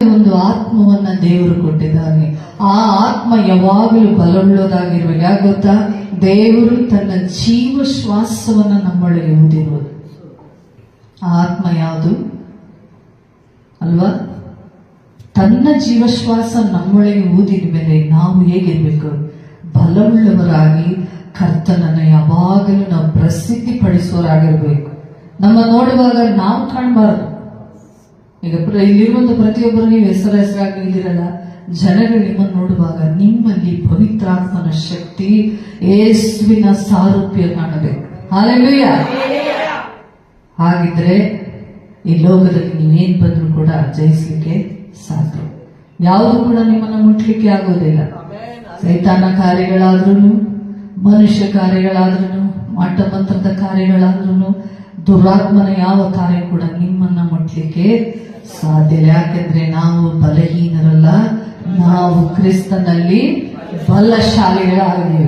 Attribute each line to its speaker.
Speaker 1: ಒಂದು ಆತ್ಮವನ್ನ ದೇವರು ಕೊಟ್ಟಿದ್ದಾನೆ. ಆ ಆತ್ಮ ಯಾವಾಗಲೂ ಬಲವುಳ್ಳದಾಗಿರ್ಬೇಕು. ಯಾಕೆ ಗೊತ್ತಾ? ದೇವರು ತನ್ನ ಜೀವ ಶ್ವಾಸವನ್ನ ನಮ್ಮೊಳಗೆ ಊದಿರುವುದು. ಆ ಆತ್ಮ ಯಾವುದು ಅಲ್ವಾ? ತನ್ನ ಜೀವಶ್ವಾಸ ನಮ್ಮೊಳಗೆ ಊದಿದ ಮೇಲೆ ನಾವು ಹೇಗಿರ್ಬೇಕು? ಬಲವುಳ್ಳವರಾಗಿ ಕರ್ತನನ್ನ ಯಾವಾಗಲೂ ನಾವು ಪ್ರಸಿದ್ಧಿ ಪಡಿಸುವವರಾಗಿರ್ಬೇಕು. ನಮ್ಮ ನೋಡುವಾಗ ನಾವು ಕಾಣಬಾರದು. ಈಗ ಇಲ್ಲಿರುವಂತ ಪ್ರತಿಯೊಬ್ಬರು ನೀವು ಹೆಸರಾಗಿ ಇದ್ದೀರಲ್ಲ, ಜನಗಳು ನಿಮ್ಮನ್ನು ನೋಡುವಾಗ ನಿಮ್ಮಲ್ಲಿ ಪವಿತ್ರಾತ್ಮನ ಶಕ್ತಿ, ಯೇಸುವಿನ ಸಾರೂಪ್ಯ ಕಾಣಬೇಕು. ಹಲ್ಲೆಲೂಯ. ಹಾಗಿದ್ರೆ ಈ ಲೋಕದಲ್ಲಿ ನೀವೇನ್ ಬಂದ್ರು ಕೂಡ ಜಯಿಸ್ಲಿಕ್ಕೆ ಸಾಧ್ಯ. ಯಾವುದು ಕೂಡ ನಿಮ್ಮನ್ನ ಮುಟ್ಲಿಕ್ಕೆ ಆಗೋದಿಲ್ಲ. ಸೈತಾನ ಕಾರ್ಯಗಳಾದ್ರೂ, ಮನುಷ್ಯ ಕಾರ್ಯಗಳಾದ್ರೂ, ಮಾಟಮಂತ್ರದ ಕಾರ್ಯಗಳಾದ್ರೂ, ದುರಾತ್ಮನ ಯಾವ ಕಾರ್ಯ ಕೂಡ ನಿಮ್ಮನ್ನ ಮುಟ್ಲಿಕ್ಕೆ ಸಾಧ್ಯ ಇಲ್ಲ. ಯಾಕೆಂದ್ರೆ ನಾವು ಬಲಹೀನರಲ್ಲ, ನಾವು ಕ್ರಿಸ್ತನಲ್ಲಿ ಬಲಶಾಲಿಗಳಾಗಿದ್ದೇವೆ.